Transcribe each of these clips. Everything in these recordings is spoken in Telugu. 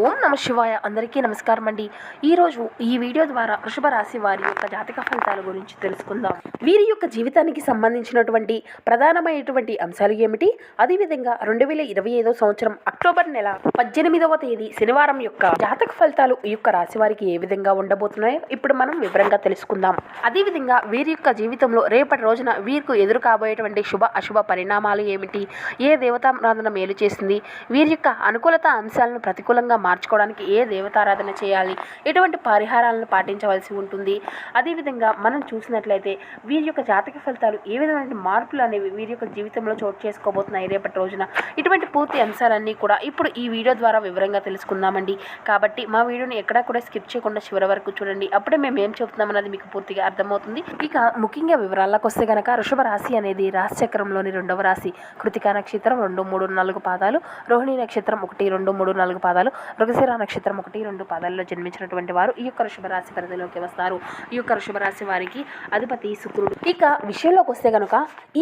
ఓం నమ శివాయ. అందరికీ నమస్కారం అండి. ఈరోజు ఈ వీడియో ద్వారా వృషభ రాశి వారి యొక్క జాతక ఫలితాల గురించి తెలుసుకుందాం. వీరి యొక్క జీవితానికి సంబంధించినటువంటి ప్రధానమైనటువంటి అంశాలు ఏమిటి, అదేవిధంగా 2025 సంవత్సరం అక్టోబర్ నెల 18వ తేదీ శనివారం యొక్క జాతక ఫలితాలు ఈ యొక్క రాశి వారికి ఏ విధంగా ఉండబోతున్నాయో ఇప్పుడు మనం వివరంగా తెలుసుకుందాం. అదేవిధంగా వీరి యొక్క జీవితంలో రేపటి రోజున వీరికి ఎదురు కాబోయేటువంటి శుభ అశుభ పరిణామాలు ఏమిటి, ఏ దేవతారాధన మేలు చేసింది, వీరి యొక్క అనుకూలత అంశాలను ప్రతికూలంగా మార్చుకోవడానికి ఏ దేవతారాధన చేయాలి, ఎటువంటి పరిహారాలను పాటించవలసి ఉంటుంది, అదేవిధంగా మనం చూసినట్లయితే వీరి యొక్క జాతక ఫలితాలు ఏ విధమైన మార్పులు అనేవి వీరి యొక్క జీవితంలో చోటు చేసుకోబోతున్నాయి రేపటి రోజున, ఇటువంటి పూర్తి అంశాలన్నీ కూడా ఇప్పుడు ఈ వీడియో ద్వారా వివరంగా తెలుసుకుందామండి. కాబట్టి మా వీడియోని ఎక్కడా కూడా స్కిప్ చేయకుండా చివరి వరకు చూడండి, అప్పుడే మేము ఏం చెబుతున్నామన్నది మీకు పూర్తిగా అర్థమవుతుంది. ఇక ముఖ్యంగా వివరాలకు వస్తే కనుక వృషభ రాశి అనేది రాశి చక్రంలోని 2వ రాశి. కృతికా నక్షత్రం 2, 3, 4 పాదాలు, రోహిణి నక్షత్రం 1, 2, 3, 4 పాదాలు, మృగశిర నక్షత్రం 1, 2 పాదాల్లో జన్మించినటువంటి వారు ఈ యొక్క వృషభ రాశి పరిధిలోకి వస్తారు. ఈ యొక్క వృషభ రాశి వారికి అధిపతి శుక్రుడు. ఇక విషయంలోకి వస్తే కనుక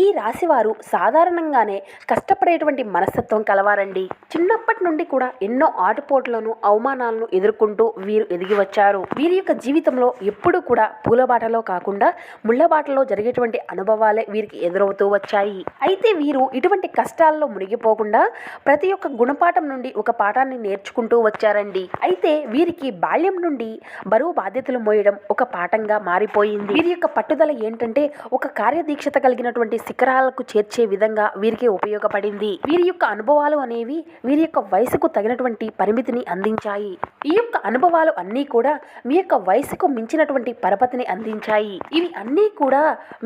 ఈ రాశి వారు సాధారణంగానే కష్టపడేటువంటి మనస్తత్వం కలవారండి. చిన్నప్పటి నుండి కూడా ఎన్నో ఆటుపోట్లను అవమానాలను ఎదుర్కొంటూ వీరు ఎదిగి వచ్చారు. వీరి యొక్క జీవితంలో ఎప్పుడు కూడా పూలబాటలో కాకుండా ముళ్ళబాటలో జరిగేటువంటి అనుభవాలే వీరికి ఎదురవుతూ వచ్చాయి. అయితే వీరు ఇటువంటి కష్టాల్లో మునిగిపోకుండా ప్రతి ఒక్క గుణపాఠం నుండి ఒక పాఠాన్ని నేర్చుకుంటూ వచ్చారండి. అయితే వీరికి బాల్యం నుండి బరువు బాధ్యతలు మోయడం ఒక పాఠంగా మారిపోయింది. వీరి యొక్క పట్టుదల ఏంటంటే ఒక కార్యదీక్షత కలిగినటువంటి శిఖరాలకు చేర్చే విధంగా వీరికి ఉపయోగపడింది. వీరి యొక్క అనుభవాలు అనేవి వీరి యొక్క వయసుకు తగినటువంటి పరిమితిని అందించాయి. ఈ యొక్క అనుభవాలు అన్నీ కూడా మీ యొక్క వయసుకు మించినటువంటి పరపతిని అందించాయి. ఇవి అన్నీ కూడా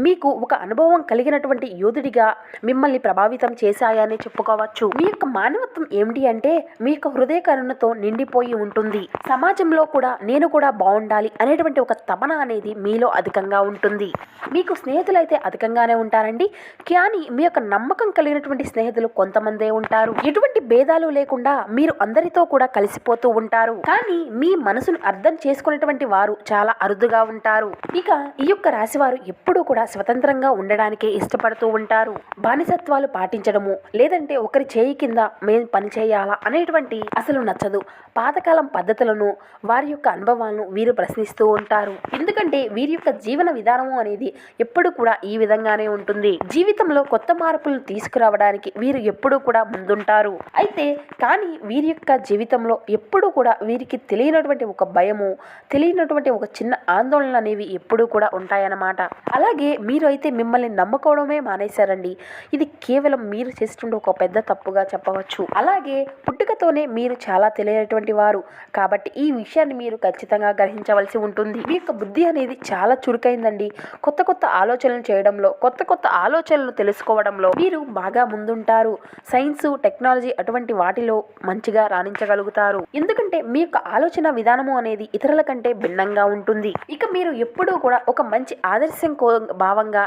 మీకు ఒక అనుభవం కలిగినటువంటి యోధుడిగా మిమ్మల్ని ప్రభావితం చేశాయని చెప్పుకోవచ్చు. మీ యొక్క మానవత్వం ఏమిటి అంటే మీ యొక్క హృదయ కరుణతో నిండిపోయి ఉంటుంది. సమాజంలో కూడా నేను కూడా బాగుండాలి అనేటువంటి ఒక తపన అనేది మీలో అధికంగా ఉంటుంది. మీకు స్నేహితులు అయితే అధికంగానే ఉంటారండి, కానీ మీ యొక్క నమ్మకం కలిగినటువంటి స్నేహితులు కొంతమందే ఉంటారు. ఎటువంటి భేదాలు లేకుండా మీరు అందరితో కూడా కలిసిపోతూ ఉంటారు, కానీ మీ మనసును అర్థం చేసుకునేటువంటి వారు చాలా అరుదుగా ఉంటారు. ఇక ఈ యొక్క రాశి వారు ఎప్పుడూ కూడా స్వతంత్రంగా ఉండడానికే ఇష్టపడుతూ ఉంటారు. బానిసత్వాలు పాటించడము లేదంటే ఒకరి చేయి కింద మేము పని చేయాలా అనేటువంటి అసలు నచ్చదు. పాతకాలం పద్ధతులను వారి యొక్క అనుభవాలను వీరు ప్రశ్నిస్తూ ఉంటారు. ఎందుకంటే వీరి యొక్క జీవన విధానము అనేది ఎప్పుడు కూడా ఈ విధంగానే ఉంటుంది. జీవితంలో కొత్త మార్పులు తీసుకురావడానికి వీరు ఎప్పుడూ కూడా ముందుంటారు. అయితే కానీ వీరి యొక్క జీవితంలో ఎప్పుడూ కూడా వీరికి తెలియనటువంటి ఒక భయము, తెలియనటువంటి ఒక చిన్న ఆందోళన అనేవి ఎప్పుడూ కూడా ఉంటాయన్నమాట. అలాగే మీరు అయితే మిమ్మల్ని నమ్ముకోవడమే మానేశారండి. ఇది కేవలం మీరు చేస్తుండే ఒక పెద్ద తప్పుగా చెప్పవచ్చు. అలాగే పుట్టుకతోనే మీరు చాలా తెలియనటువంటి వారు కాబట్టి ఈ విషయాన్ని మీరు ఖచ్చితంగా గ్రహించవలసి ఉంటుంది. మీ యొక్క బుద్ధి అనేది చాలా చురుకైందండి. కొత్త కొత్త ఆలోచనలు చేయడంలో, కొత్త కొత్త ఆలోచనలు తెలుసుకోవడంలో మీరు బాగా ముందుంటారు. సైన్స్, టెక్నాలజీ అటువంటి వాటిలో మంచిగా రాణించగలుగుతారు. ఎందుకంటే మీ యొక్క ఆలోచన విధానము అనేది ఇతరుల కంటే భిన్నంగా ఉంటుంది. ఇక మీరు ఎప్పుడూ కూడా ఒక మంచి ఆదర్శం భావంగా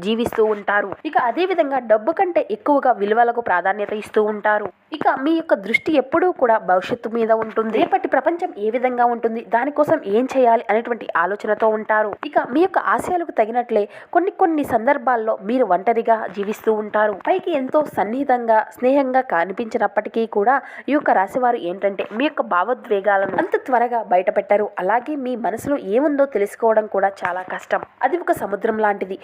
జీవిస్తూ ఉంటారు. ఇక అదే విధంగా డబ్బు కంటే ఎక్కువగా విలువలకు ప్రాధాన్యత ఇస్తూ ఉంటారు. ఇక మీ యొక్క దృష్టి ఎప్పుడూ కూడా భవిష్యత్తు మీద ఉంటుంది. రేపటి ప్రపంచం ఏ విధంగా ఉంటుంది, దానికోసం ఏం చేయాలి అనేటువంటి ఆలోచనతో ఉంటారు. ఇక మీ యొక్క ఆశయాలకు తగినట్లే కొన్ని సందర్భాల్లో మీరు ఒంటరిగా జీవిస్తూ ఉంటారు. పైకి ఎంతో సన్నిహితంగా స్నేహంగా కనిపించినప్పటికీ కూడా ఈ యొక్క రాశివారు ఏంటంటే మీ యొక్క భావోద్వేగాలను అంత త్వరగా బయట పెట్టారు. అలాగే మీ మనసులో ఏముందో తెలుసుకోవడం కూడా చాలా కష్టం. అది ఒక సముద్రం లాంటిది.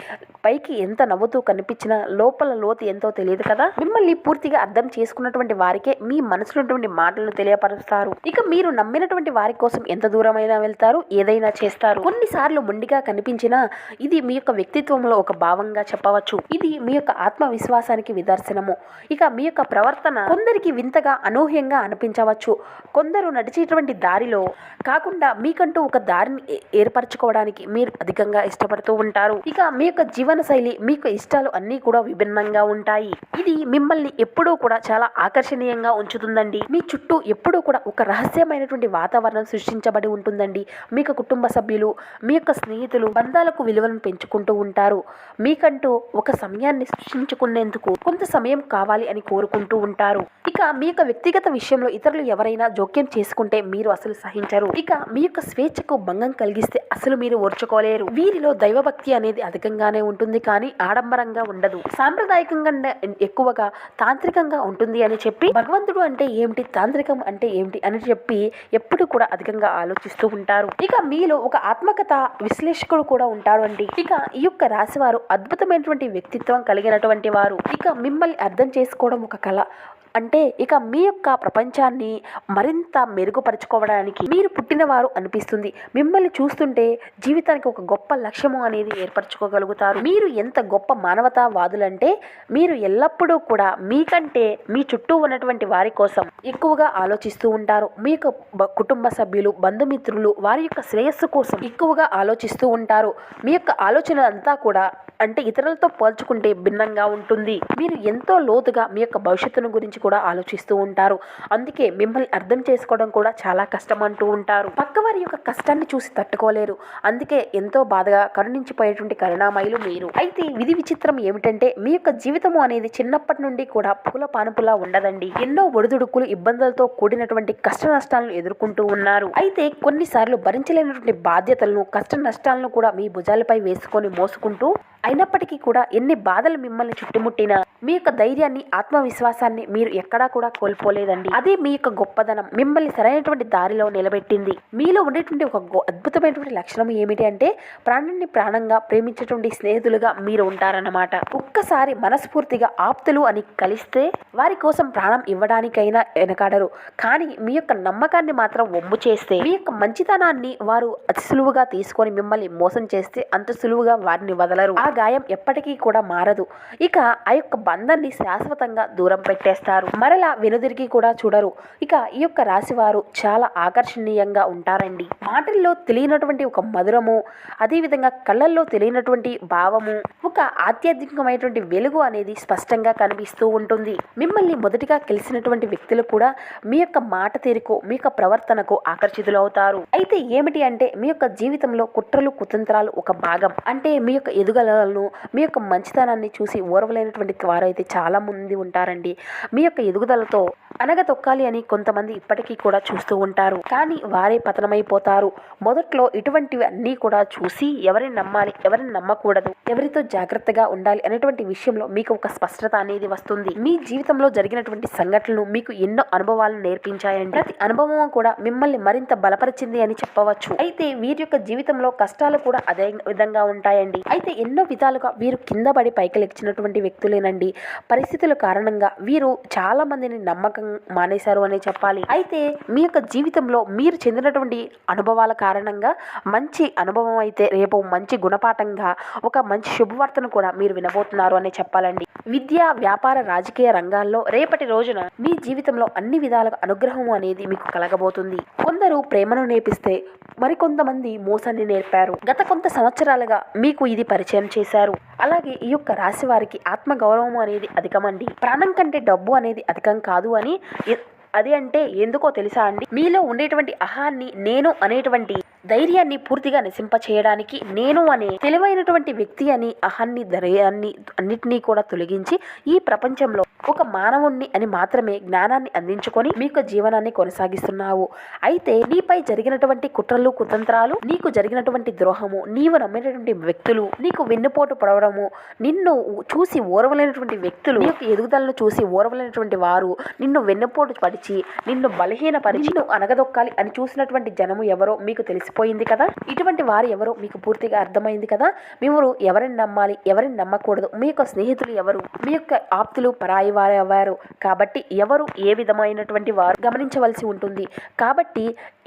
పైకి ఎంత నవ్వుతూ కనిపించినా లోపల లోతు ఎంతో తెలియదు కదా. మిమ్మల్ని పూర్తిగా అర్థం చేసుకున్నటువంటి వారికే మీ మనసులో మాటలను తెలియపరుస్తారు. ఇక మీరు నమ్మినటువంటి వారి కోసం ఎంత దూరమైనా వెళ్తారు, ఏదైనా చేస్తారు. కొన్నిసార్లు మొండిగా కనిపించినా ఇది మీ యొక్క వ్యక్తిత్వంలో ఒక భావంగా చెప్పవచ్చు. ఇది మీ యొక్క ఆత్మవిశ్వాసానికి నిదర్శనము. ఇక మీ యొక్క ప్రవర్తన కొందరికి వింతగా అనూహ్యంగా అనిపించవచ్చు. కొందరు నడిచేటువంటి దారిలో కాకుండా మీకంటూ ఒక దారిని ఏర్పరచుకోవడానికి మీరు అధికంగా ఇష్టపడుతూ ఉంటారు. ఇక మీ యొక్క జీవన శైలి, మీ యొక్క ఇష్టాలు అన్నీ కూడా విభిన్నంగా ఉంటాయి. ఇది మిమ్మల్ని ఎప్పుడూ కూడా చాలా ఆకర్షణీయంగా ఉంచుతుందండి. మీ చుట్టూ ఎప్పుడూ కూడా ఒక రహస్యమైనటువంటి వాతావరణం సృష్టించబడి ఉంటుందండి. మీ యొక్క కుటుంబ సభ్యులు, మీ యొక్క స్నేహితులు బంధాలకు విలువలను పెంచుకుంటూ ఉంటారు. మీకంటూ ఒక సమయాన్ని సృష్టించుకునేందుకు కొంత సమయం కావాలి అని కోరుకుంటూ ఉంటారు. ఇక మీ యొక్క వ్యక్తిగత విషయంలో ఇతరులు ఎవరైనా జోక్యం చేసుకుంటే మీరు అసలు సహించరు. ఇక మీ యొక్క స్వేచ్ఛకు భంగం కలిగిస్తే అసలు మీరు ఓర్చుకోలేరు. వీరిలో దైవభక్తి అనేది అధికంగానే ఉంటుంది, కానీ ఆడంబరంగా ఉండదు. సాంప్రదాయకంగా ఎక్కువగా తాంత్రికంగా ఉంటుంది అని చెప్పి భగవంతుడు అంటే ఏమిటి, తాంత్రికం జీవితం అంటే ఏమిటి అని చెప్పి ఎప్పుడు కూడా అధికంగా ఆలోచిస్తూ ఉంటారు. ఇక మీలో ఒక ఆత్మకథ విశ్లేషకుడు కూడా ఉంటాడు అండి. ఇక ఈ యొక్క రాశి వారు అద్భుతమైనటువంటి వ్యక్తిత్వం కలిగినటువంటి వారు. ఇక మిమ్మల్ని అర్థం చేసుకోవడం ఒక కళ. అంటే ఇక మీ యొక్క ప్రపంచాన్ని మరింత మెరుగుపరుచుకోవడానికి మీరు పుట్టినవారు అనిపిస్తుంది. మిమ్మల్ని చూస్తుంటే జీవితానికి ఒక గొప్ప లక్ష్యము అనేది ఏర్పరచుకోగలుగుతారు. మీరు ఎంత గొప్ప మానవతావాదులంటే మీరు ఎల్లప్పుడూ కూడా మీకంటే మీ చుట్టూ ఉన్నటువంటి వారి కోసం ఎక్కువగా ఆలోచిస్తూ ఉంటారు. మీ యొక్క కుటుంబ సభ్యులు, బంధుమిత్రులు వారి యొక్క శ్రేయస్సు కోసం ఎక్కువగా ఆలోచిస్తూ ఉంటారు. మీ యొక్క ఆలోచన అంతా కూడా అంటే ఇతరులతో పోల్చుకుంటే భిన్నంగా ఉంటుంది. మీరు ఎంతో లోతుగా మీ యొక్క భవిష్యత్తును గురించి కూడా ఆలోచిస్తూ ఉంటారు. అందుకే మిమ్మల్ని అర్థం చేసుకోవడం కూడా చాలా కష్టం అంటూ ఉంటారు. పక్కవారి యొక్క కష్టాన్ని చూసి తట్టుకోలేరు. అందుకే ఎంతో బాధగా కరుణించిపోయేటువంటి కరుణామయులు మీరు. అయితే విధి విచిత్రం ఏమిటంటే మీ యొక్క జీవితము అనేది చిన్నప్పటి నుండి కూడా పూల పానుపులా ఉండదండి. ఎన్నో ఒడిదుడుకులు, ఇబ్బందులతో కూడినటువంటి కష్ట నష్టాలను ఎదుర్కొంటూ ఉన్నారు. అయితే కొన్నిసార్లు భరించలేనటువంటి బాధ్యతలను, కష్ట నష్టాలను కూడా మీ భుజాలపై వేసుకొని మోసుకుంటూ అయినప్పటికీ కూడా ఎన్ని బాధలు మిమ్మల్ని చుట్టుముట్టినా మీ యొక్క ధైర్యాన్ని, ఆత్మవిశ్వాసాన్ని మీరు ఎక్కడా కూడా కోల్పోలేదండి. అదే మీ యొక్క గొప్పదనం మిమ్మల్ని సరైనటువంటి దారిలో నిలబెట్టింది. మీలో ఉండేటువంటి ఒక అద్భుతమైనటువంటి లక్షణం ఏమిటి అంటే ప్రాణాన్ని ప్రాణంగా ప్రేమించేటువంటి స్నేహితులుగా మీరు ఉంటారన్నమాట. ఒక్కసారి మనస్ఫూర్తిగా ఆప్తులు అని కలిస్తే వారి కోసం ప్రాణం ఇవ్వడానికైనా వెనకాడరు. కానీ మీ యొక్క నమ్మకాన్ని మాత్రం వమ్ము చేస్తే, మీ యొక్క మంచితనాన్ని వారు అతి సులువుగా తీసుకొని మిమ్మల్ని మోసం చేస్తే అంత సులువుగా వారిని వదలరు. ఆ గాయం ఎప్పటికీ కూడా మారదు. ఇక ఆ యొక్క బంధాన్ని శాశ్వతంగా దూరం పెట్టేస్తారు. మరలా వెనుదిరిగి కూడా చూడరు. ఇక ఈ యొక్క రాశి వారు చాలా ఆకర్షణీయంగా ఉంటారండి. మాటల్లో తెలియనటువంటి ఒక మధురము, అదేవిధంగా కళ్ళల్లో తెలియనటువంటి భావము, ఒక ఆధ్యాత్మికమైనటువంటి వెలుగు అనేది స్పష్టంగా కనిపిస్తూ ఉంటుంది. మిమ్మల్ని మొదటిగా కలిసినటువంటి వ్యక్తులు కూడా మీ యొక్క మాట తీరుకు, మీ యొక్క ప్రవర్తనకు ఆకర్షితులవుతారు. అయితే ఏమిటి అంటే మీ యొక్క జీవితంలో కుట్రలు, కుతంత్రాలు ఒక భాగం. అంటే మీ యొక్క ఎదుగుదలను, మీ యొక్క మంచితనాన్ని చూసి ఓర్వలేనటువంటి వారైతే చాలా మంది ఉంటారండి. మీ యొక్క ఎదుగుదలతో అనగతొక్కాలి అని కొంతమంది ఇప్పటికీ కూడా చూస్తూ ఉంటారు. కానీ వారే పతనమైపోతారు. మొదట్లో ఇటువంటివి అన్నీ కూడా చూసి ఎవరిని నమ్మాలి, ఎవరిని నమ్మకూడదు, ఎవరితో జాగ్రత్తగా ఉండాలి అనేటువంటి విషయంలో మీకు ఒక స్పష్టత అనేది వస్తుంది. మీ జీవితంలో జరిగినటువంటి సంఘటనలు మీకు ఎన్నో అనుభవాలను నేర్పించాయండి. ప్రతి అనుభవం కూడా మిమ్మల్ని మరింత బలపరిచింది అని చెప్పవచ్చు. అయితే వీరి యొక్క జీవితంలో కష్టాలు కూడా అదే విధంగా ఉంటాయండి. అయితే ఎన్నో విధాలుగా వీరు కింద పడి పైకి లెక్కినటువంటి వ్యక్తులేనండి. పరిస్థితుల కారణంగా వీరు చాలా మందిని నమ్మకం మానేశారు అనే చెప్పాలి. అయితే మీ యొక్క జీవితంలో మీరు చెందినటువంటి అనుభవాల కారణంగా మంచి అనుభవం అయితే రేపు మంచి గుణపాఠంగా ఒక మంచి శుభవార్తను కూడా మీరు వినబోతున్నారు అనే చెప్పాలండి. విద్య, వ్యాపార, రాజకీయ రంగాల్లో రేపటి రోజున మీ జీవితంలో అన్ని విధాలుగా అనుగ్రహం అనేది మీకు కలగబోతుంది. కొందరు ప్రేమను నేర్పిస్తే మరికొంతమంది మోసాన్ని నేర్పారు. గత కొంత సంవత్సరాలుగా మీకు ఇది పరిచయం చేశారు. అలాగే ఈ యొక్క రాశి వారికి ఆత్మగౌరవం అనేది అధికమండి. ప్రాణం కంటే డబ్బు అనేది అధికం కాదు అని అది అంటే ఎందుకో తెలుసా అండి? మీలో ఉండేటువంటి అహాన్ని, నేను అనేటువంటి ధైర్యాన్ని పూర్తిగా నశింప చేయడానికి నేను అనే తెలివైనటువంటి వ్యక్తి అని అహాన్ని, ధైర్యాన్ని అన్నిటినీ కూడా తొలగించి ఈ ప్రపంచంలో ఒక మానవుణ్ణి అని మాత్రమే జ్ఞానాన్ని అందించుకొని మీకు జీవనాన్ని కొనసాగిస్తున్నావు. అయితే నీపై జరిగినటువంటి కుట్రలు, కుతంత్రాలు, నీకు జరిగినటువంటి ద్రోహము, నీవు నమ్మినటువంటి వ్యక్తులు, నీకు వెన్నుపోటు పడవడము, నిన్ను చూసి ఓర్వలేనటువంటి వ్యక్తులు, నీ యొక్క ఎదుగుదలను చూసి ఓర్వలేనటువంటి వారు నిన్ను వెన్నుపోటు పడిచి, నిన్ను బలహీనపరిచి, నిన్ను అనగదొక్కాలి అని చూసినటువంటి జనము ఎవరో మీకు తెలిసిపోయింది కదా. ఇటువంటి వారు ఎవరో మీకు పూర్తిగా అర్థమైంది కదా. మీరు ఎవరిని నమ్మాలి, ఎవరిని నమ్మకూడదు, మీ యొక్క స్నేహితులు ఎవరు, మీ యొక్క ఆప్తులు పరాయి వారు ఎవరు, కాబట్టి ఎవరు ఏ విధమైనటువంటి వారు గమనించవలసి ఉంటుంది. కాబట్టి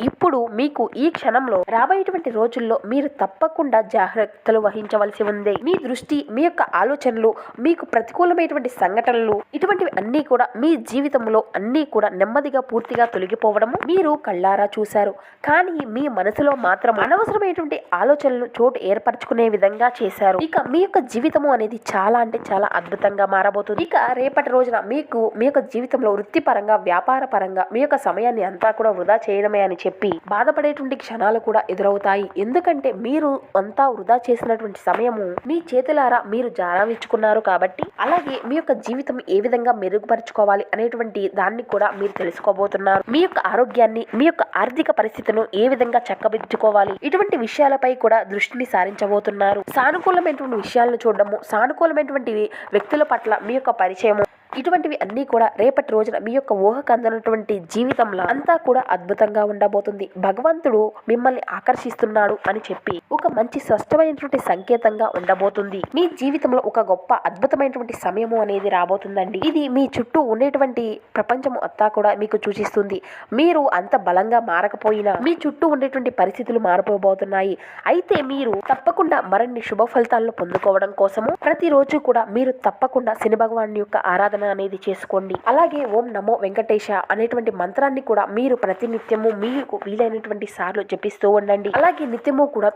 ఇప్పుడు మీకు ఈ క్షణంలో రాబోయేటువంటి రోజుల్లో మీరు తప్పకుండా జాగ్రత్తలు వహించవలసి ఉంది. మీ దృష్టి, మీ యొక్క ఆలోచనలు, మీకు ప్రతికూలమైనటువంటి సంఘటనలు, ఇటువంటివి అన్నీ కూడా మీ జీవితంలో అన్నీ కూడా నెమ్మదిగా పూర్తిగా తొలగిపోవడము మీరు కళ్ళారా చూశారు. కానీ మీ మనసులో మాత్రం అనవసరమైనటువంటి ఆలోచనలు చోటు ఏర్పరచుకునే విధంగా చేశారు. ఇక మీ యొక్క జీవితము అనేది చాలా అంటే చాలా అద్భుతంగా మారబోతుంది. ఇక రేపటి రోజున మీకు మీ యొక్క జీవితంలో వృత్తిపరంగా, వ్యాపార పరంగా మీ యొక్క సమయాన్ని అంతా కూడా వృధా చేయడమే అని చెప్పి బాధపడేటువంటి క్షణాలు కూడా ఎదురవుతాయి. ఎందుకంటే మీరు అంతా వృధా చేసినటువంటి సమయము మీ చేతులారా మీరు జారవించుకున్నారు కాబట్టి. అలాగే మీ యొక్క జీవితం ఏ విధంగా మెరుగుపరుచుకోవాలి అనేటువంటి దాన్ని కూడా మీరు తెలుసుకోబోతున్నారు. మీ యొక్క ఆరోగ్యాన్ని, మీ యొక్క ఆర్థిక పరిస్థితిను ఏ విధంగా చక్కబెట్టుకోవాలి, ఇటువంటి విషయాలపై కూడా దృష్టిని సారించబోతున్నారు. సానుకూలమైనటువంటి విషయాలను చూడడము, సానుకూలమైనటువంటి వ్యక్తుల పట్ల మీ యొక్క పరిచయము, ఇటువంటివి అన్నీ కూడా రేపటి రోజున మీ యొక్క ఊహకు అందనటువంటి జీవితంలో అంతా కూడా అద్భుతంగా ఉండబోతుంది. భగవంతుడు మిమ్మల్ని ఆకర్షిస్తున్నాడు అని చెప్పి ఒక మంచి స్పష్టమైనటువంటి సంకేతంగా ఉండబోతుంది. మీ జీవితంలో ఒక గొప్ప అద్భుతమైనటువంటి సమయము అనేది రాబోతుందండి. ఇది మీ చుట్టూ ఉండేటువంటి ప్రపంచము అంతా కూడా మీకు సూచిస్తుంది. మీరు అంత బలంగా మారకపోయినా మీ చుట్టూ ఉండేటువంటి పరిస్థితులు మారిపోబోతున్నాయి. అయితే మీరు తప్పకుండా మరిన్ని శుభ ఫలితాలను పొందుకోవడం కోసము ప్రతిరోజు కూడా మీరు తప్పకుండా శని భగవాన్ యొక్క ఆరాధన అనేది చేసుకోండి. అలాగే ఓం నమో వెంకటేశ అనేటువంటి మంత్రాన్ని కూడా మీరు ప్రతినిత్యము మీకు వీలైనటువంటి సార్లు జపిస్తూ ఉండండి. అలాగే నిత్యము కూడా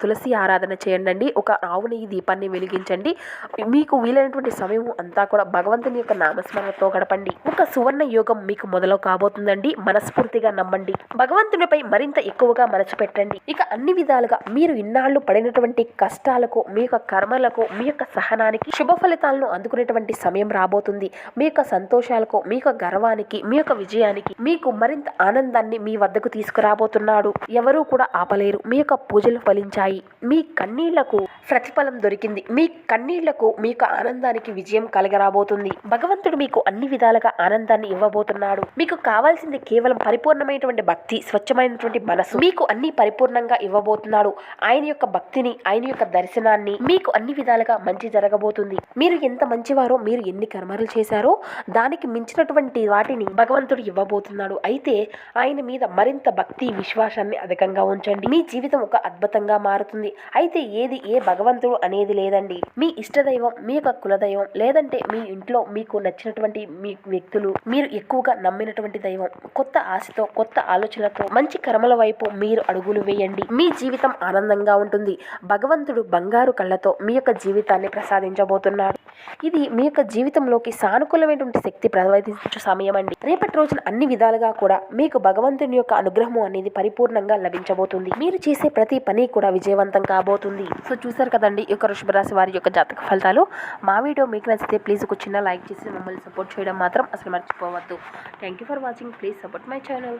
తులసి ఆరాధన చేయండి. ఒక ఆవు నెయ్యి దీపాన్ని వెలిగించండి. మీకు వీలైనటువంటి సమయం అంతా కూడా భగవంతుని యొక్క నామస్మరణతో గడపండి. ఒక సువర్ణ యోగం మీకు మొదలు కాబోతుందండి. మనస్ఫూర్తిగా నమ్మండి. భగవంతునిపై మరింత ఎక్కువగా మనసు పెట్టండి. ఇక అన్ని విధాలుగా మీరు ఇన్నాళ్లు పడినటువంటి కష్టాలకు, మీ యొక్క కర్మలకు, మీ యొక్క సహనానికి శుభ ఫలితాలను అందుకునేటువంటి సమయం రాబోతుంది. మీ యొక్క సంతోషాలకు, మీ యొక్క గర్వానికి, మీ యొక్క విజయానికి మీకు మరింత ఆనందాన్ని మీ వద్దకు తీసుకురాబోతున్నాడు. ఎవరూ కూడా ఆపలేరు. మీ యొక్క పూజలు ఫలించాయి. మీ కన్నీళ్లకు ప్రతిఫలం దొరికింది. మీ కన్నీళ్లకు, మీ యొక్క ఆనందానికి విజయం కలగరాబోతుంది. భగవంతుడు మీకు అన్ని విధాలుగా ఆనందాన్ని ఇవ్వబోతున్నాడు. మీకు కావాల్సింది కేవలం పరిపూర్ణమైనటువంటి భక్తి, స్వచ్ఛమైనటువంటి మనసు. మీకు అన్ని పరిపూర్ణంగా ఇవ్వబోతున్నాడు. ఆయన యొక్క భక్తిని, ఆయన యొక్క దర్శనాన్ని మీకు అన్ని విధాలుగా మంచి జరగబోతుంది. మీరు ఎంత మంచివారో, మీరు ఎన్ని కర్మలు చేశారో దానికి మించినటువంటి వాటిని భగవంతుడు ఇవ్వబోతున్నాడు. అయితే ఆయన మీద మరింత భక్తి, విశ్వాసాన్ని అధికంగా ఉంచండి. మీ జీవితం ఒక అద్భుతంగా మారుతుంది. అయితే ఏ భగవంతుడు అనేది లేదండి. మీ ఇష్టదైవం, మీ యొక్క కులదైవం, లేదంటే మీ ఇంట్లో మీకు నచ్చినటువంటి మీ వ్యక్తులు, మీరు ఎక్కువగా నమ్మినటువంటి దైవం. కొత్త ఆశతో, కొత్త ఆలోచనలతో మంచి కర్మల వైపు మీరు అడుగులు వేయండి. మీ జీవితం ఆనందంగా ఉంటుంది. భగవంతుడు బంగారు కళ్ళతో మీ యొక్క జీవితాన్ని ప్రసాదించబోతున్నాడు. ఇది మీ యొక్క జీవితంలోకి సానుకూలమైనటువంటి శక్తి ప్రవేశించే సమయం అండి. రేపటి రోజున అన్ని విధాలుగా కూడా మీకు భగవంతుని యొక్క అనుగ్రహం అనేది పరిపూర్ణంగా లభించబోతుంది. మీరు చేసే ప్రతి పని కూడా విజయవంతం కాబోతుంది. సో చూసారు కదండి ఈ యొక్క వృషభ రాశి వారి యొక్క జాతక ఫలితాలు. మా వీడియో మీకు నచ్చితే ప్లీజ్ ఒక చిన్న లైక్ చేసి మమ్మల్ని సపోర్ట్ చేయడం మాత్రం అసలు మర్చిపోవద్దు. Thank you for watching. Please support my channel.